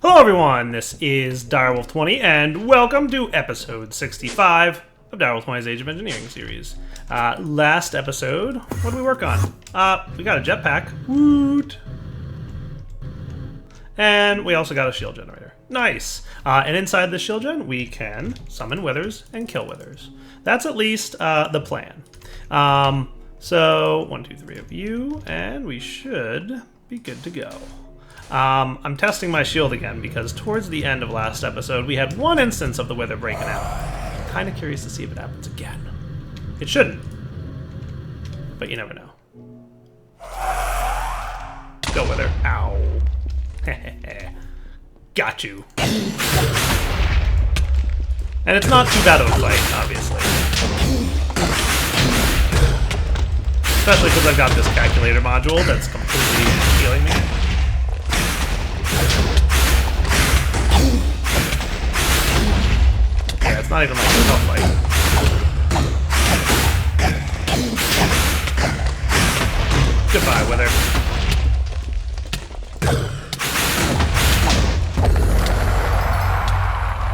Hello everyone, this is Direwolf20 and welcome to episode 65 of Direwolf20's Age of Engineering series. Last episode, what did we work on? We got a jetpack, woot! And we also got a shield generator, nice! And inside the shield gen, we can summon withers and kill withers. That's at least the plan. So, 1, 2, 3 of you, and we should be good to go. I'm testing my shield again because towards the end of last episode we had one instance of the wither breaking out. I'm kind of curious to see if it happens again. It shouldn't, but you never know. Go wither. Ow. Got you. And it's not too bad of a fight, obviously. Especially because I've got this calculator module that's completely healing me. Yeah, it's not even like a tough fight. Goodbye, wither.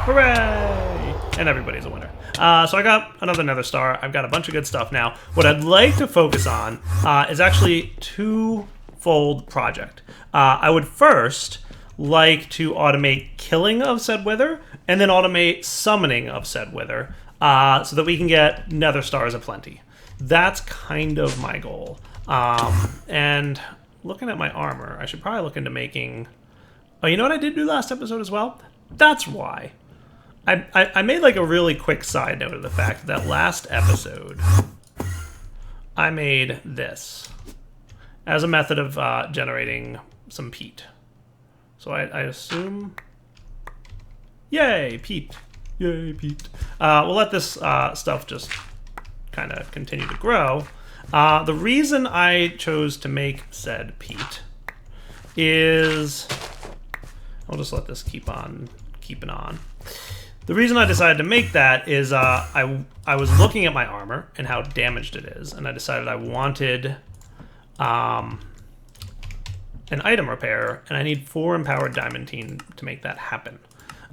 Hooray! And everybody's a winner. So I got another nether star. I've got a bunch of good stuff now. What I'd like to focus on is actually two-fold project. I would first like to automate killing of said wither, and then automate summoning of said wither, so that we can get nether stars aplenty. That's kind of my goal. And looking at my armor, I should probably look into making... Oh, you know what I did do last episode as well? That's why. I made like a really quick side note of the fact that last episode I made this as a method of generating some peat. So I assume... Yay, peat. Yay, peat. We'll let this stuff just kind of continue to grow. The reason I chose to make said peat is... I'll just let this keep on keeping on. The reason I decided to make that is I was looking at my armor and how damaged it is, and I decided I wanted... an item repair, and I need 4 empowered diamantine to make that happen.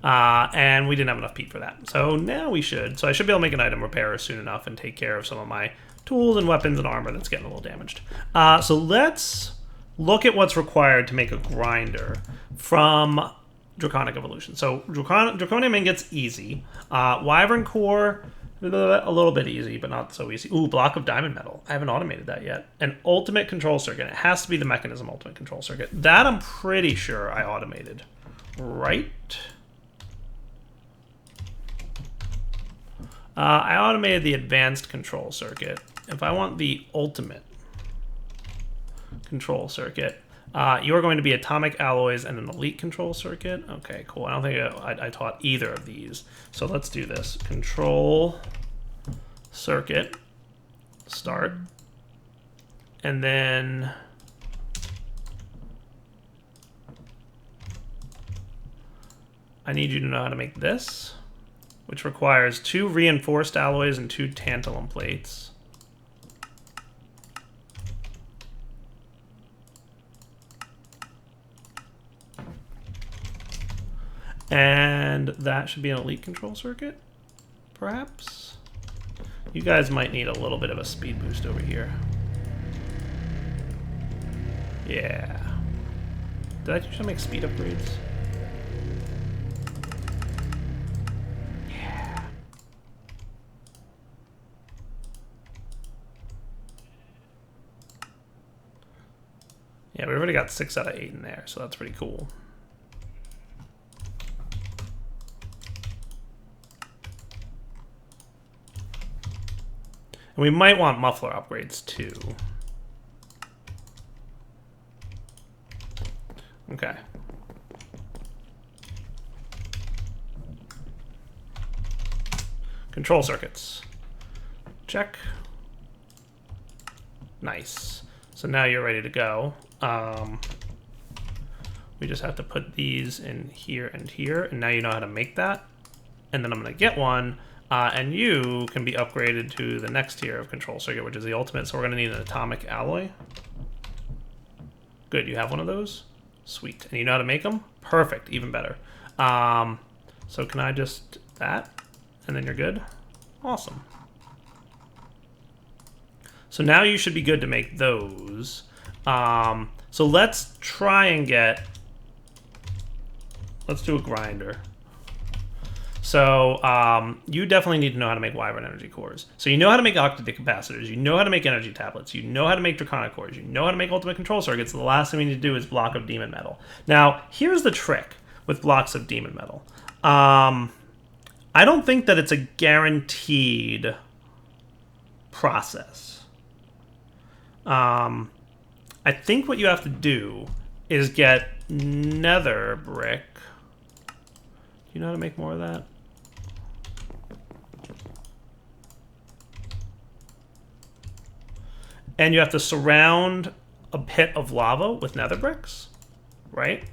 And we didn't have enough peat for that. So now we should. So I should be able to make an item repair soon enough and take care of some of my tools and weapons and armor that's getting a little damaged. So let's look at what's required to make a grinder from Draconic Evolution. So Draconium Ingots, easy. Wyvern Core, a little bit easy, but not so easy. Ooh, block of diamond metal. I haven't automated that yet. An ultimate control circuit. It has to be the mechanism ultimate control circuit. That I'm pretty sure I automated. Right? I automated the advanced control circuit. If I want the ultimate control circuit, you're going to be atomic alloys and an elite control circuit. Okay, cool. I don't think I taught either of these. So let's do this. Control circuit, start, and then I need you to know how to make this, which requires 2 reinforced alloys and 2 tantalum plates. And that should be an elite control circuit, perhaps? You guys might need a little bit of a speed boost over here. Yeah. Did I usually make speed upgrades? Yeah. Yeah, we already got 6 out of 8 in there, so that's pretty cool. And we might want muffler upgrades too. Okay. Control circuits. Check. Nice. So now you're ready to go. We just have to put these in here and here, and now you know how to make that. And then I'm going to get one. And you can be upgraded to the next tier of control circuit, which is the ultimate. So we're going to need an atomic alloy. Good, you have one of those? Sweet. And you know how to make them? Perfect. Even better. So can I just that? And then you're good? Awesome. So now you should be good to make those. So let's try and get... Let's do a grinder. So you definitely need to know how to make Wyvern energy cores. So you know how to make octadic capacitors. You know how to make energy tablets. You know how to make draconic cores. You know how to make ultimate control circuits. The last thing we need to do is block of demon metal. Now, here's the trick with blocks of demon metal. I don't think that it's a guaranteed process. I think what you have to do is get nether brick. Do you know how to make more of that? And you have to surround a pit of lava with nether bricks, right?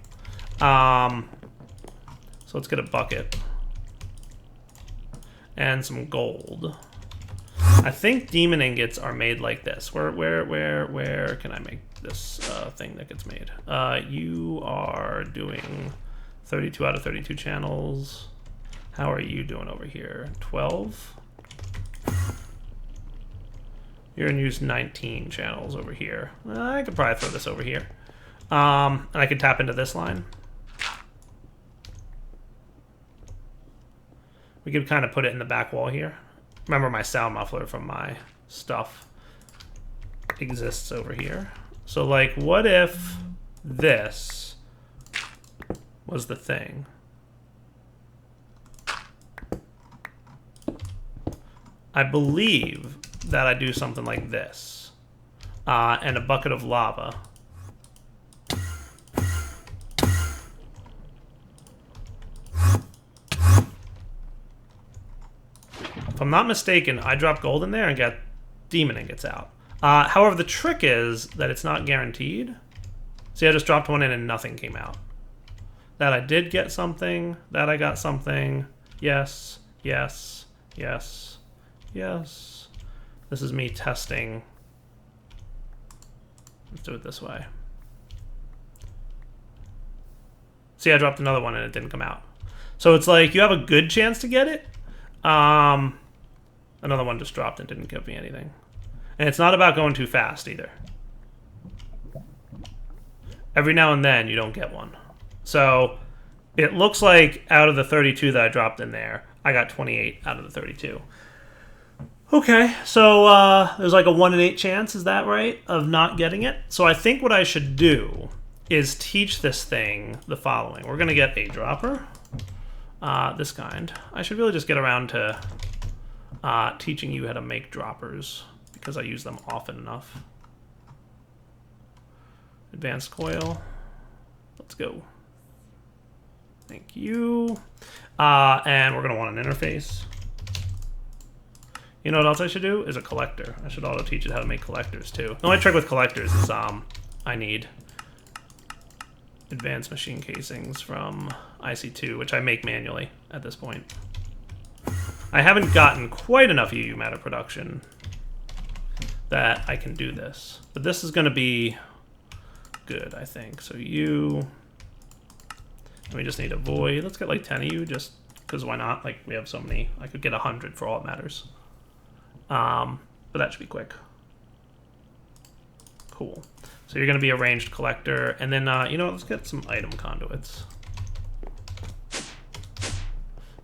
So let's get a bucket and some gold. I think demon ingots are made like this. Where can I make this thing that gets made? You are doing 32 out of 32 channels. How are you doing over here? 12? You're gonna use 19 channels over here. I could probably throw this over here. And I could tap into this line. We could kind of put it in the back wall here. Remember, my sound muffler from my stuff exists over here. So, like, what if this was the thing? I believe that I do something like this. And a bucket of lava. If I'm not mistaken, I dropped gold in there and got demon ingots out. However, the trick is that it's not guaranteed. See, I just dropped one in and nothing came out. That I did get something. That I got something. Yes, yes, yes, yes. This is me testing. Let's do it this way. See, I dropped another one and it didn't come out. So it's like you have a good chance to get it. Another one just dropped and didn't give me anything. And it's not about going too fast either. Every now and then you don't get one. So it looks like out of the 32 that I dropped in there, I got 28 out of the 32. Okay, so there's like a 1 in 8 chance, is that right, of not getting it? So I think what I should do is teach this thing the following. We're going to get a dropper. This kind. I should really just get around to teaching you how to make droppers because I use them often enough. Advanced coil. Let's go. Thank you. And we're going to want an interface. You know what else I should do? Is a collector. I should auto teach it how to make collectors too. The only trick with collectors is I need advanced machine casings from IC2, which I make manually at this point. I haven't gotten quite enough UU matter production that I can do this. But this is going to be good, I think. So and we just need a void. Let's get like 10 of you, just because why not? Like, we have so many. I could get 100 for all it matters. But that should be quick. Cool. So you're going to be a ranged collector. And then, you know what? Let's get some item conduits.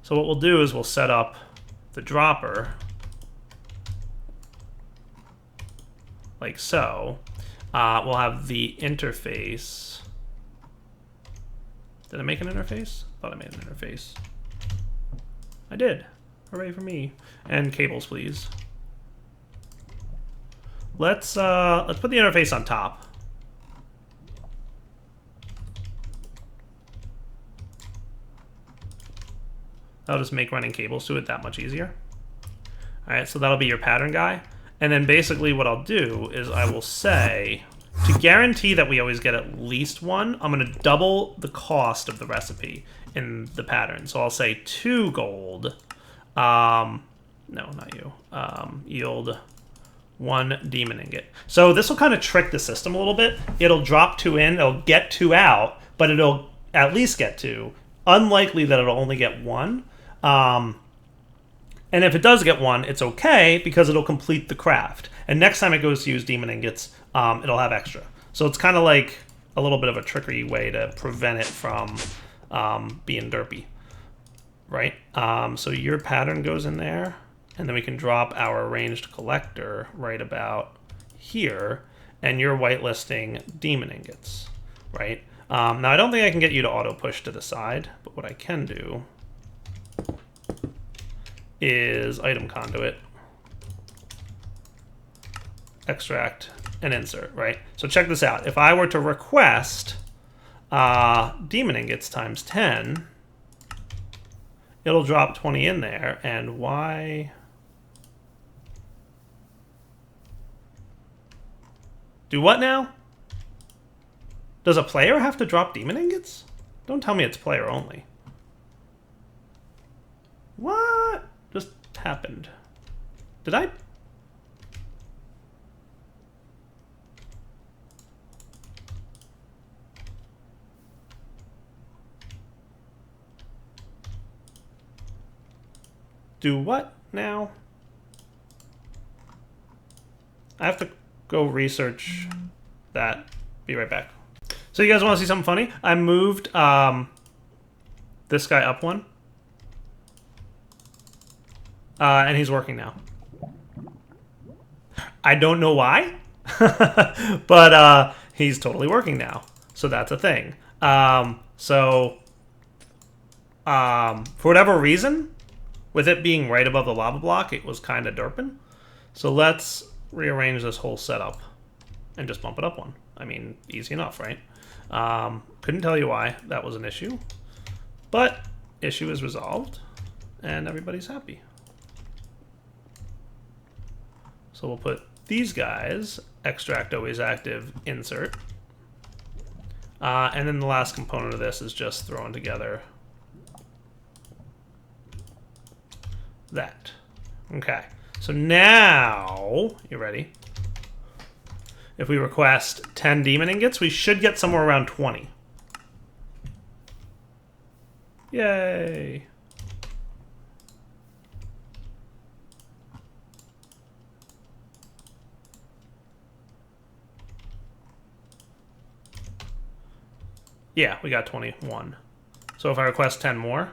So what we'll do is we'll set up the dropper like so. We'll have the interface. Did I make an interface? I thought I made an interface. I did. Hooray for me. And cables, please. Let's put the interface on top. That'll just make running cables to it that much easier. All right, so that'll be your pattern guy. And then basically what I'll do is I will say, to guarantee that we always get at least one, I'm going to double the cost of the recipe in the pattern. So I'll say 2 gold. No, not you. Yield 1 demon ingot. So this will kind of trick the system a little bit. It'll drop 2 in, it'll get 2 out, but it'll at least get 2. Unlikely that it'll only get 1. And if it does get 1, it's okay because it'll complete the craft. And next time it goes to use demon ingots, it'll have extra. So it's kind of like a little bit of a trickery way to prevent it from being derpy, right? So your pattern goes in there, and then we can drop our ranged collector right about here, and you're whitelisting demon ingots, right? Now I don't think I can get you to auto push to the side, but what I can do is item conduit, extract, and insert, right? So check this out. If I were to request demon ingots times 10, it'll drop 20 in there. And why? Do what now? Does a player have to drop demon ingots? Don't tell me it's player only. What just happened? Did I? Do what now? I have to go research that. Be right back. So you guys want to see something funny? I moved this guy up 1. And he's working now. I don't know why, but he's totally working now. So that's a thing. For whatever reason, with it being right above the lava block, it was kind of derping. So let's rearrange this whole setup and just bump it up 1. I mean, easy enough, right? Couldn't tell you why that was an issue, but issue is resolved and everybody's happy. So we'll put these guys, extract always active, insert. And then the last component of this is just throwing together that. Okay, so now, you ready? If we request 10 demon ingots, we should get somewhere around 20. Yay! Yeah, we got 21. So if I request 10 more,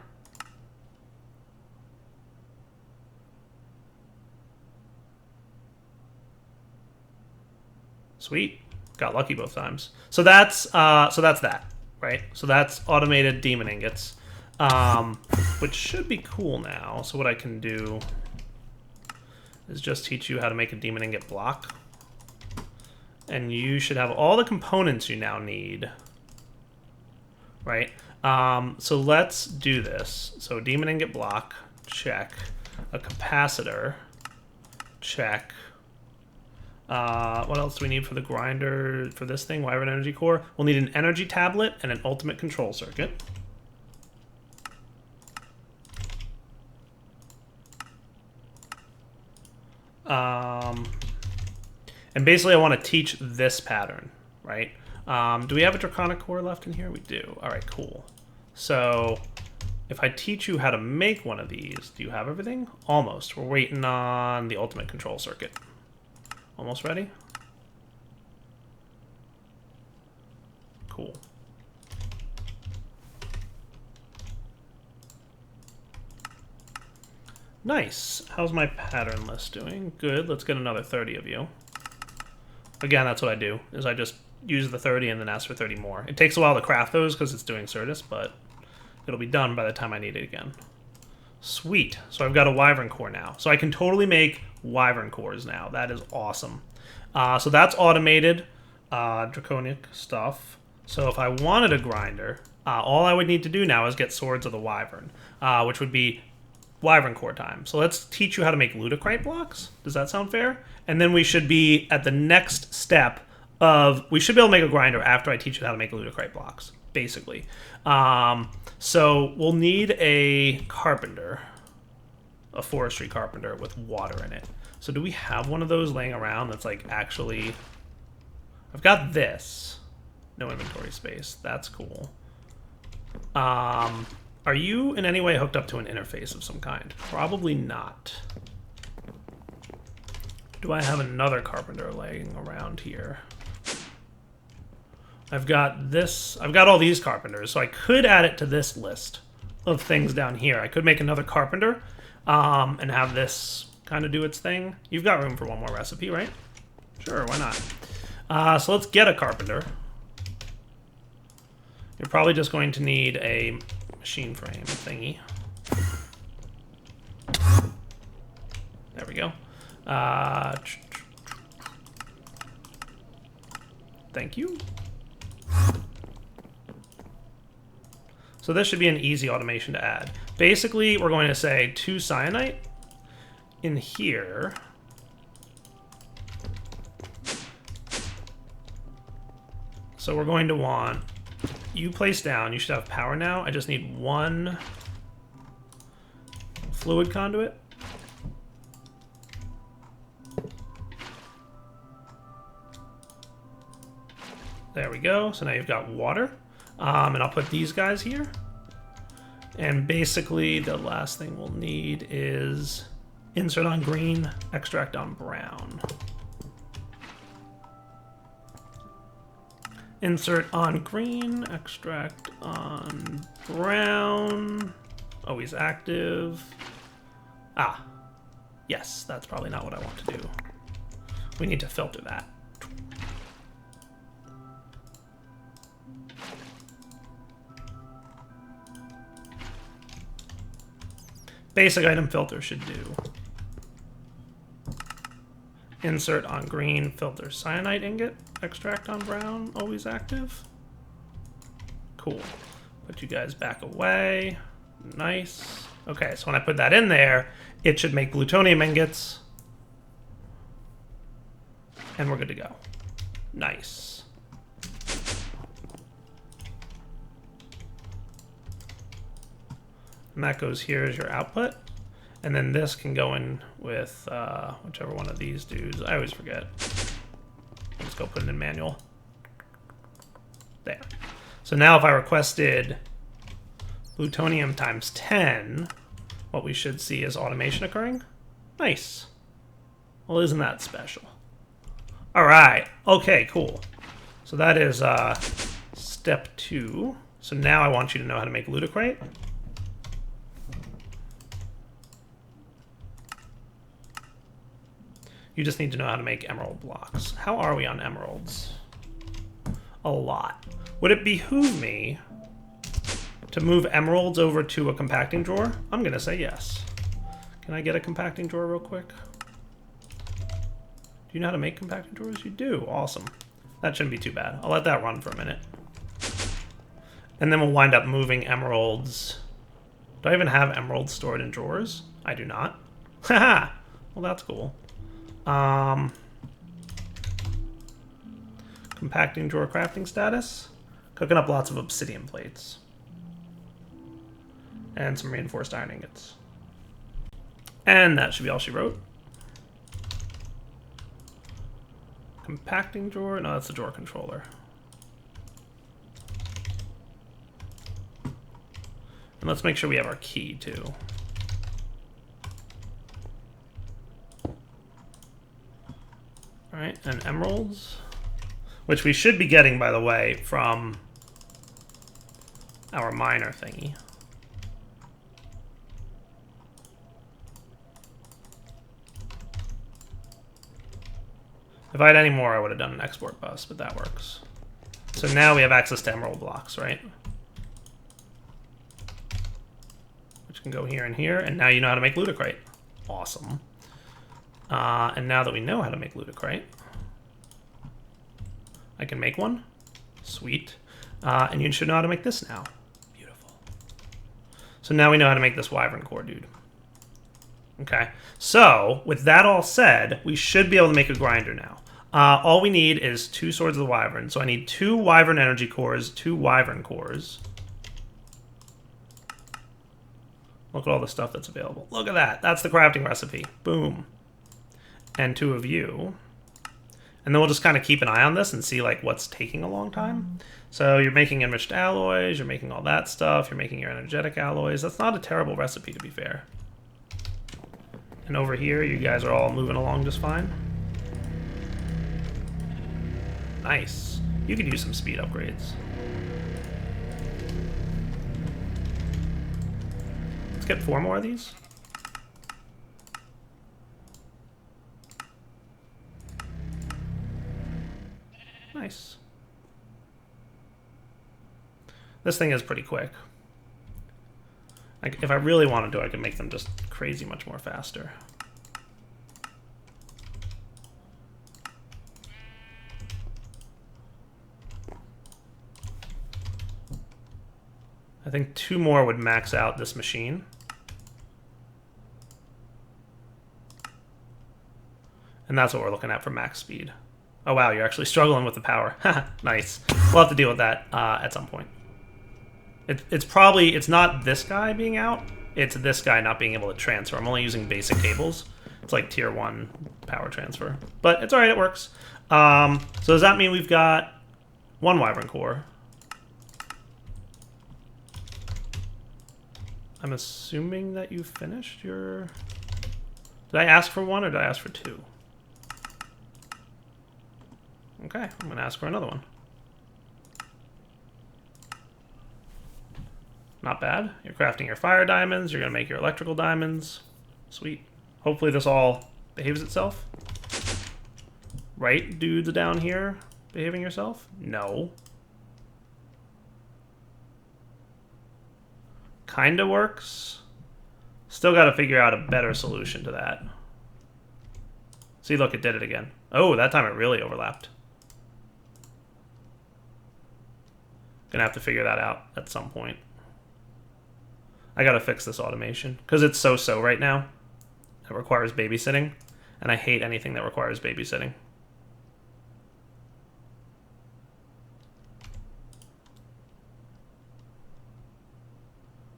sweet, got lucky both times. So that's that, right? So that's automated demon ingots, which should be cool now. So what I can do is just teach you how to make a demon ingot block, and you should have all the components you now need, right? So let's do this. So demon ingot block, check. A capacitor, check. What else do we need for the grinder for this thing? Wyvern Energy Core. We'll need an energy tablet and an ultimate control circuit. And basically I want to teach this pattern, right? Do we have a Draconic Core left in here? We do. All right, cool. So if I teach you how to make one of these, do you have everything? Almost. We're waiting on the ultimate control circuit. Almost ready? Cool. Nice. How's my pattern list doing? Good. Let's get another 30 of you. Again, that's what I do, is I just use the 30 and then ask for 30 more. It takes a while to craft those because it's doing Certus, but it'll be done by the time I need it again. Sweet. So I've got a Wyvern Core now. So I can totally make Wyvern Cores now. That is awesome. So that's automated draconic stuff. So if I wanted a grinder, all I would need to do now is get Swords of the Wyvern, which would be Wyvern Core time. So let's teach you how to make Ludicrite blocks. Does that sound fair? And then we should be at the next step of, we should be able to make a grinder after I teach you how to make Ludicrite blocks, basically. So we'll need a carpenter, a forestry carpenter with water in it. So do we have one of those laying around that's like actually, I've got this, no inventory space, that's cool. Are you in any way hooked up to an interface of some kind? Probably not. Do I have another carpenter laying around here? I've got all these carpenters, so I could add it to this list of things down here. I could make another carpenter and have this kind of do its thing. You've got room for one more recipe, right? Sure, why not? So let's get a carpenter. You're probably just going to need a machine frame thingy. There we go. Thank you. So this should be an easy automation to add. Basically, we're going to say 2 cyanite in here. So we're going to want you place down. You should have power now. I just need 1 fluid conduit. There we go. So now you've got water. And I'll put these guys here. And basically, the last thing we'll need is insert on green, extract on brown. Insert on green, extract on brown. Always active. Ah, yes, that's probably not what I want to do. We need to filter that. Basic item filter should do. Insert on green, filter cyanide ingot, extract on brown, always active. Cool. Put you guys back away. Nice. Okay, so when I put that in there, it should make plutonium ingots. And we're good to go. Nice. And that goes here as your output. And then this can go in with whichever one of these dudes. I always forget. Let's go put it in manual. There. So now if I requested plutonium times 10, what we should see is automation occurring. Nice. Well, isn't that special? All right. Okay, cool. So that is step 2. So now I want you to know how to make ludicrate. You just need to know how to make emerald blocks. How are we on emeralds? A lot. Would it behoove me to move emeralds over to a compacting drawer? I'm gonna say yes. Can I get a compacting drawer real quick? Do you know how to make compacting drawers? You do, awesome. That shouldn't be too bad. I'll let that run for a minute. And then we'll wind up moving emeralds. Do I even have emeralds stored in drawers? I do not. Haha, well that's cool. Compacting drawer crafting status. Cooking up lots of obsidian plates. And some reinforced iron ingots. And that should be all she wrote. Compacting drawer? No, that's the drawer controller. And let's make sure we have our key too. All right, and emeralds, which we should be getting, by the way, from our miner thingy. If I had any more, I would have done an export bus, but that works. So now we have access to emerald blocks, right? Which can go here and here, and now you know how to make ludicrate. Awesome. And now that we know how to make ludicrate, I can make one. Sweet. And you should know how to make this now. Beautiful. So now we know how to make this wyvern core, dude. Okay. So, with that all said, we should be able to make a grinder now. All we need is 2 swords of the wyvern. So I need 2 wyvern energy cores, 2 wyvern cores. Look at all the stuff that's available. Look at that. That's the crafting recipe. Boom. And 2 of you. And then we'll just kind of keep an eye on this and see like what's taking a long time. So you're making enriched alloys, you're making all that stuff, you're making your energetic alloys. That's not a terrible recipe, to be fair. And over here, you guys are all moving along just fine. Nice. You could use some speed upgrades. Let's get 4 more of these. Nice. This thing is pretty quick. Like, if I really wanted to, I could make them just crazy much more faster. I think 2 more would max out this machine. And that's what we're looking at for max speed. Oh wow, you're actually struggling with the power. Nice. We'll have to deal with that at some point. It's not this guy being out, it's this guy not being able to transfer. I'm only using basic cables. It's like tier 1 power transfer. But it's alright, it works. So does that mean we've got 1 Wyvern core? I'm assuming that you finished your... Did I ask for 1 or did I ask for 2? Okay, I'm going to ask for another one. Not bad. You're crafting your fire diamonds. You're going to make your electrical diamonds. Sweet. Hopefully this all behaves itself. Right, dudes down here behaving yourself? No. Kinda works. Still got to figure out a better solution to that. See, look, it did it again. Oh, that time it really overlapped. Gonna have to figure that out at some point. I gotta fix this automation because it's so right now. It requires babysitting, and I hate anything that requires babysitting.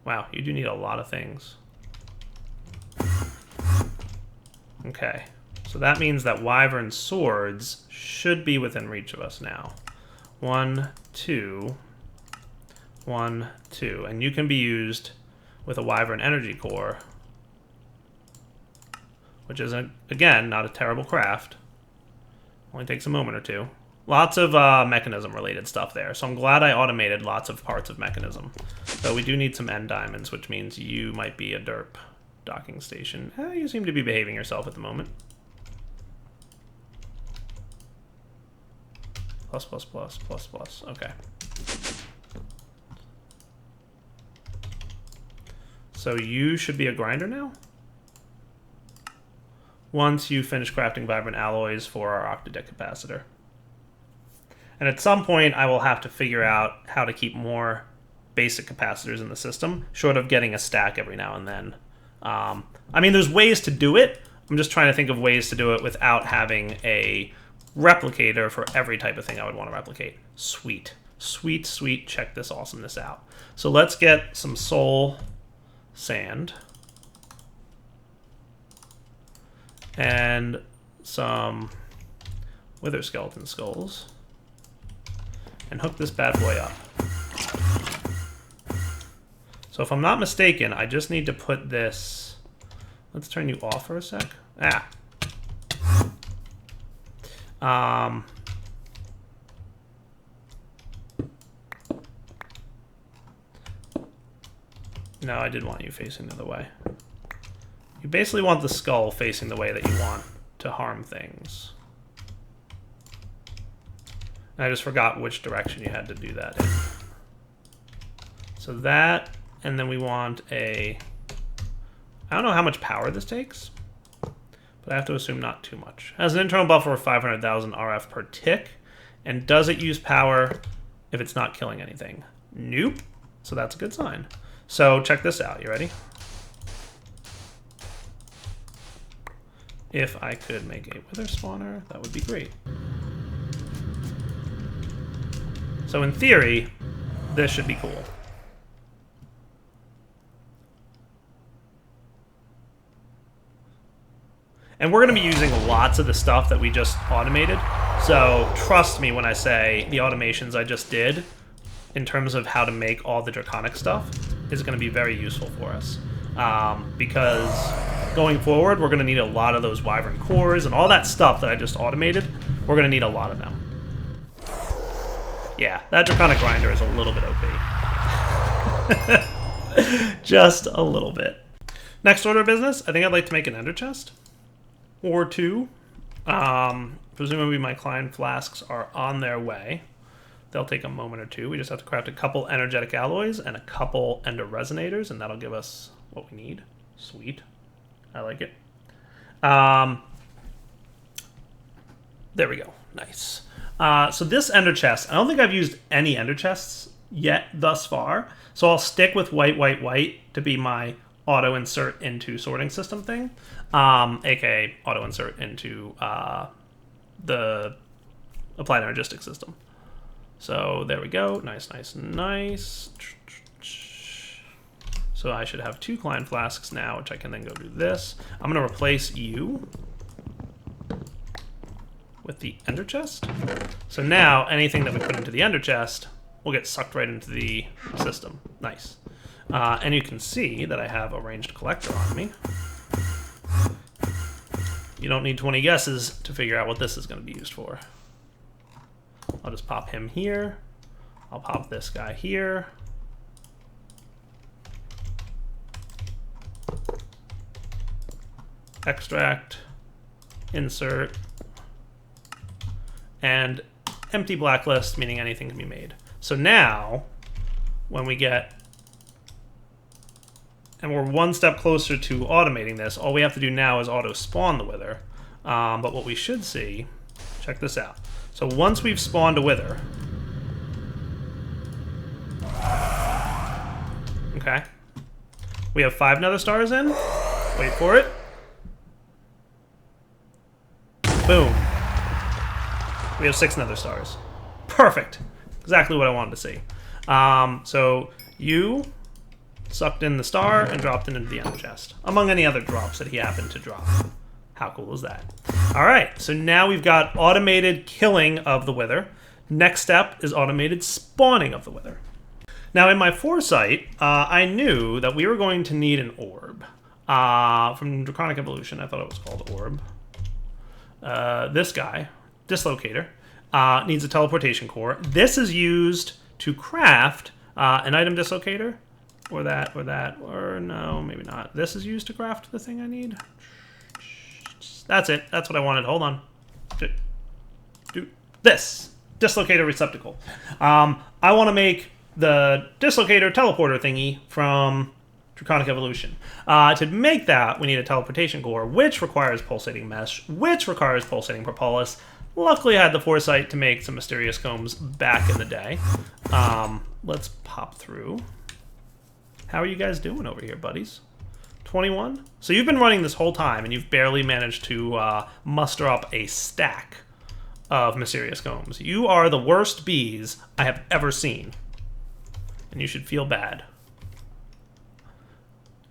Wow, you do need a lot of things. Okay, so that means that Wyvern swords should be within reach of us now. 1, 2, 1, 2, and you can be used with a Wyvern energy core, which is, again, not a terrible craft. Only takes a moment or 2. Lots of mechanism-related stuff there, so I'm glad I automated lots of parts of mechanism. Though we do need some end diamonds, which means you might be a derp docking station. You seem to be behaving yourself at the moment. Plus, plus, plus, plus, plus. Okay. So you should be a grinder now? Once you finish crafting vibrant alloys for our octadec capacitor. And at some point, I will have to figure out how to keep more basic capacitors in the system, short of getting a stack every now and then. I mean, there's ways to do it. I'm just trying to think of ways to do it without having a replicator for every type of thing I would want to replicate. Sweet. Sweet, sweet. Check this awesomeness out. So let's get some soul sand. And some wither skeleton skulls. And hook this bad boy up. So if I'm not mistaken, I just need to put this... Let's turn you off for a sec. No, I did want you facing the other way. You basically want the skull facing the way that you want to harm things. And I just forgot which direction you had to do that in. So that, and then we want a... I don't know how much power this takes, but I have to assume not too much. It has an internal buffer of 500,000 RF per tick, and does it use power if it's not killing anything? Nope. So that's a good sign. So check this out. You ready? If I could make a wither spawner, that would be great. So in theory, this should be cool. And we're going to be using lots of the stuff that we just automated So trust me when I say the automations I just did in terms of how to make all the draconic stuff is going to be very useful for us. Because going forward, we're going to need a lot of those wyvern cores and all that stuff that I just automated. We're going to need a lot of them. Yeah, that draconic grinder is a little bit OP. Just a little bit. Next order of business, I think I'd like to make an ender chest. Or two. Presumably my Klein flasks are on their way. They'll take a moment or two. We just have to craft a couple energetic alloys and a couple ender resonators, and that'll give us what we need. Sweet. I like it. There we go. Nice. So this ender chest, I don't think I've used any ender chests yet thus far. So I'll stick with white, white, white to be my auto insert into sorting system thing. AKA auto insert into the applied energistic system. So there we go. Nice, nice, nice. So I should have 2 Klein flasks now, which I can then go do this. I'm going to replace you with the ender chest. So now anything that we put into the ender chest will get sucked right into the system. Nice. And you can see that I have a ranged collector on me. You don't need 20 guesses to figure out what this is going to be used for. I'll just pop him here. I'll pop this guy here. Extract, insert, and empty blacklist, meaning anything can be made. So now, when we get, and we're one step closer to automating this, all we have to do now is auto spawn the wither. But what we should see, check this out. So once we've spawned a wither, okay, we have 5 nether stars in. Wait for it. Boom. We have 6 nether stars. Perfect. Exactly what I wanted to see. So you sucked in the star and dropped it into the ender chest, among any other drops that he happened to drop. How cool is that? All right, so now we've got automated killing of the wither. Next step is automated spawning of the wither. Now in my foresight, I knew that we were going to need an orb. From Draconic Evolution, I thought it was called orb. This guy, Dislocator, needs a teleportation core. This is used to craft an item dislocator, or no, maybe not. This is used to craft the thing I need. That's it. That's what I wanted. Hold on. Do this dislocator receptacle. I want to make the dislocator teleporter thingy from Draconic Evolution. To make that, we need a teleportation core, which requires pulsating mesh, which requires pulsating propolis. Luckily, I had the foresight to make some mysterious combs back in the day. Let's pop through. How are you guys doing over here, buddies? 21? So you've been running this whole time, and you've barely managed to muster up a stack of mysterious combs. You are the worst bees I have ever seen, and you should feel bad.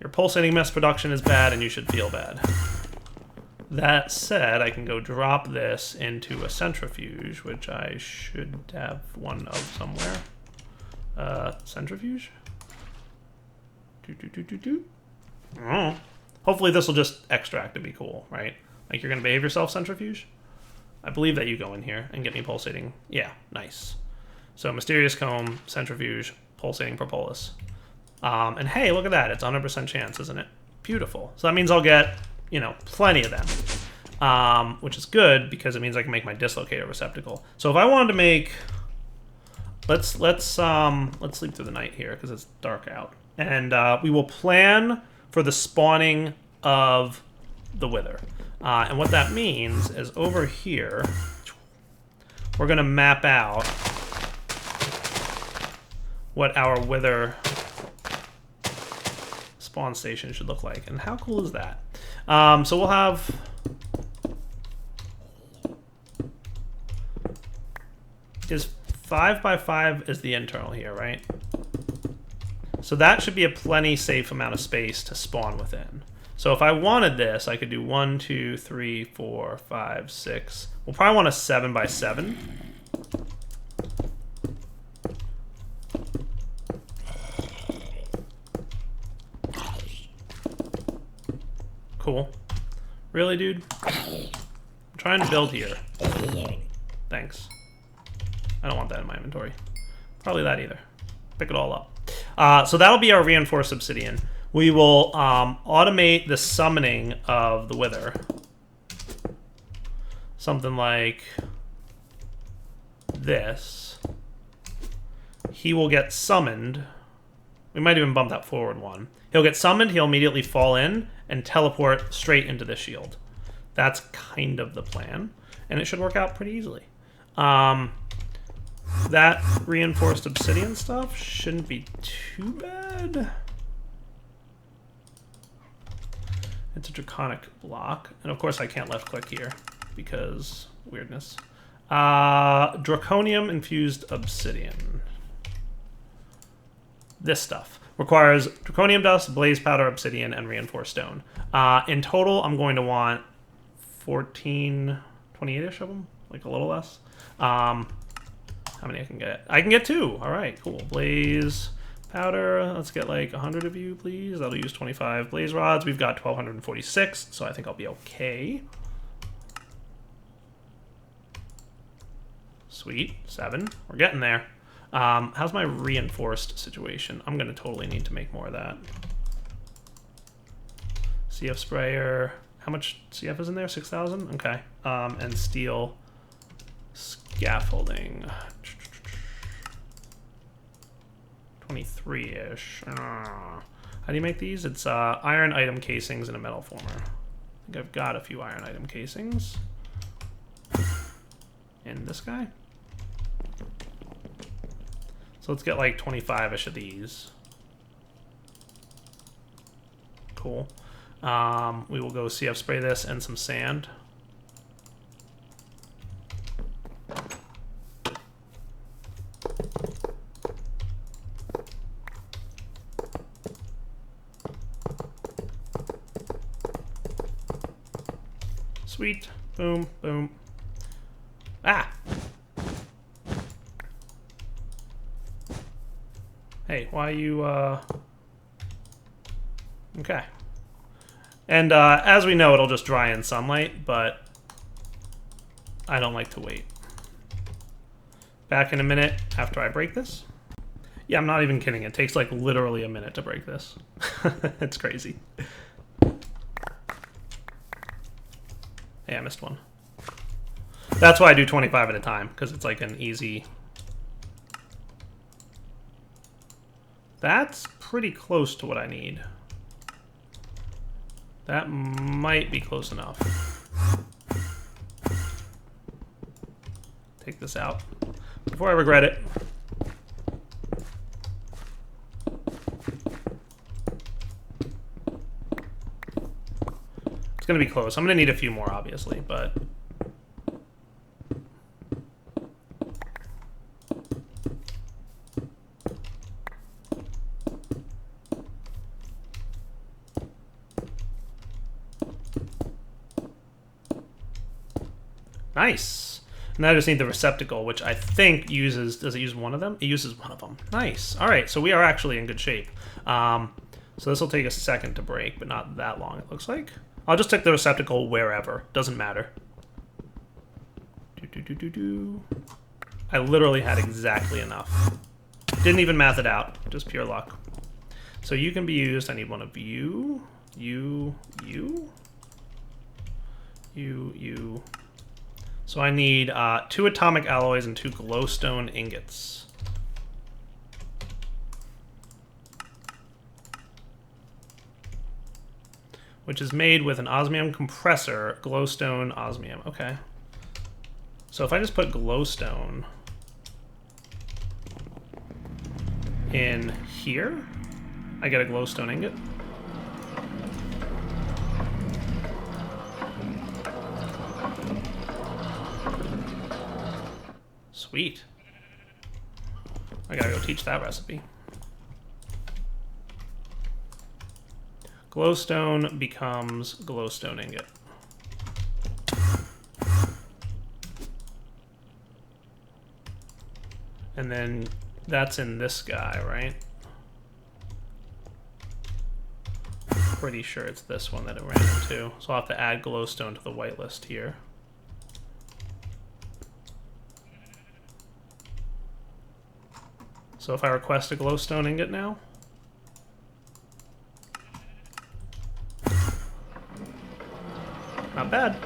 Your pulsating mesh production is bad, and you should feel bad. That said, I can go drop this into a centrifuge, which I should have one of somewhere. Centrifuge? Oh. Hopefully this will just extract and be cool, right? Like you're going to behave yourself, centrifuge? I believe that you go in here and get me pulsating. Yeah, nice. So mysterious comb, centrifuge, pulsating propolis. And hey, look at that. It's 100% chance, isn't it? Beautiful. So that means I'll get, you know, plenty of them. Which is good because it means I can make my dislocator receptacle. So if I wanted to make, let's sleep through the night here because it's dark out. And we will plan for the spawning of the wither. And what that means is over here, we're going to map out what our wither spawn station should look like. And how cool is that? So we'll have... Is 5 by 5 is the internal here, right? So that should be a plenty safe amount of space to spawn within. So if I wanted this, I could do 1, 2, 3, 4, 5, 6. We'll probably want a 7 by 7. Cool. Really, dude? I'm trying to build here. Thanks. I don't want that in my inventory. Probably that either. Pick it all up. So that'll be our reinforced obsidian. We will automate the summoning of the wither. Something like this. He will get summoned. We might even bump that forward one. He'll get summoned, he'll immediately fall in and teleport straight into the shield. That's kind of the plan. And it should work out pretty easily. That reinforced obsidian stuff shouldn't be too bad. It's a draconic block. And of course I can't left click here because weirdness. Draconium infused obsidian. This stuff requires draconium dust, blaze powder, obsidian, and reinforced stone. In total, I'm going to want 14, 28-ish of them, like a little less. How many I can get? I can get 2. All right, cool. Blaze powder. Let's get like 100 of you, please. That'll use 25 blaze rods. We've got 1,246, so I think I'll be okay. Sweet. 7. We're getting there. How's my reinforced situation? I'm going to totally need to make more of that. CF sprayer. How much CF is in there? 6,000? Okay. And steel scaffolding. 23-ish. How do you make these? It's iron item casings and a metal former. I think I've got a few iron item casings. And this guy? So let's get like 25-ish of these. Cool. We will go CF spray this and some sand. Sweet. Boom, boom. Ah! Hey, why you, Okay. And, as we know, it'll just dry in sunlight, but I don't like to wait. Back in a minute after I break this. Yeah, I'm not even kidding. It takes, like, literally a minute to break this. It's crazy. Hey, I missed one. That's why I do 25 at a time, because it's like an easy... That's pretty close to what I need. That might be close enough. Take this out before I regret it. It's gonna be close. I'm gonna need a few more, obviously, but... Nice. And I just need the receptacle, which I think uses... Does it use one of them? It uses one of them. Nice. All right, so we are actually in good shape. So this will take a second to break, but not that long, it looks like. I'll just take the receptacle wherever. Doesn't matter. I literally had exactly enough. Didn't even math it out. Just pure luck. So you can be used. I need one of you. You. So I need 2 atomic alloys and 2 glowstone ingots. Which is made with an osmium compressor, glowstone, osmium. Okay. So if I just put glowstone in here, I get a glowstone ingot. Sweet. I gotta go teach that recipe. Glowstone becomes glowstone ingot. And then that's in this guy, right? Pretty sure it's this one that it ran into. So I'll have to add glowstone to the whitelist here. So if I request a glowstone ingot now, not bad.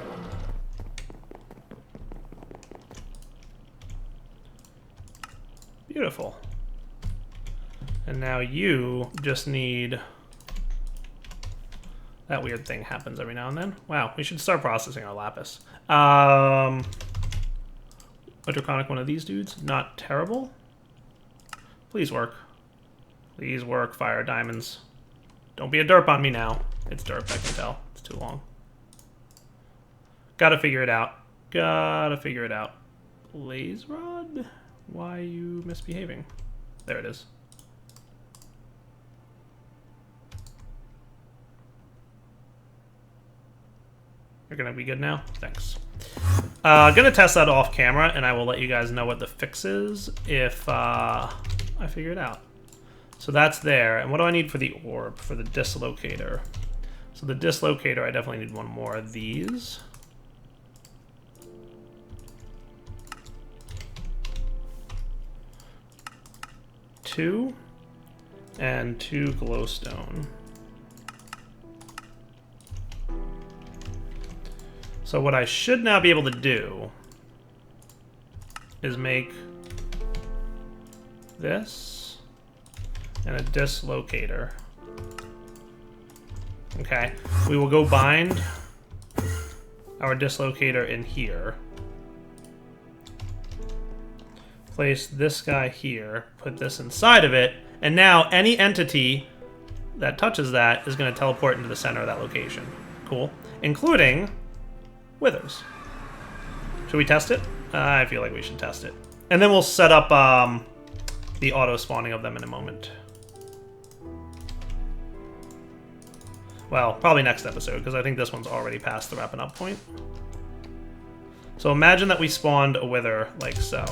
Beautiful. And now you just need... That weird thing happens every now and then. Wow, we should start processing our lapis. A draconic one of these dudes, not terrible. Please work. Please work, fire diamonds. Don't be a derp on me now. It's derp, I can tell. It's too long. Gotta figure it out. Gotta figure it out. Blaze rod? Why are you misbehaving? There it is. You're gonna be good now? Thanks. Gonna test that off camera, and I will let you guys know what the fix is if I figure it out. So that's there. And what do I need for the orb, for the dislocator? So the dislocator, I definitely need one more of these. Two, and 2 glowstone. So what I should now be able to do is make this and a dislocator. Okay, we will go bind our dislocator in here. Place this guy here, put this inside of it, and now any entity that touches that is going to teleport into the center of that location. Cool. Including withers. Should we test it? I feel like we should test it. And then we'll set up the auto-spawning of them in a moment. Well, probably next episode, because I think this one's already past the wrapping up point. So imagine that we spawned a wither like so.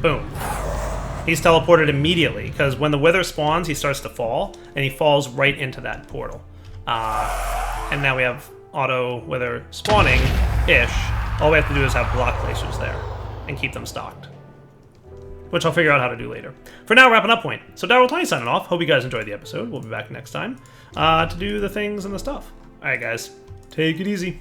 Boom. He's teleported immediately, because when the wither spawns, he starts to fall, and he falls right into that portal. And now we have auto wither spawning-ish. All we have to do is have block placers there, and keep them stocked. Which I'll figure out how to do later. For now, wrapping up point. So Daryl20 signing off. Hope you guys enjoyed the episode. We'll be back next time to do the things and the stuff. Alright guys, take it easy.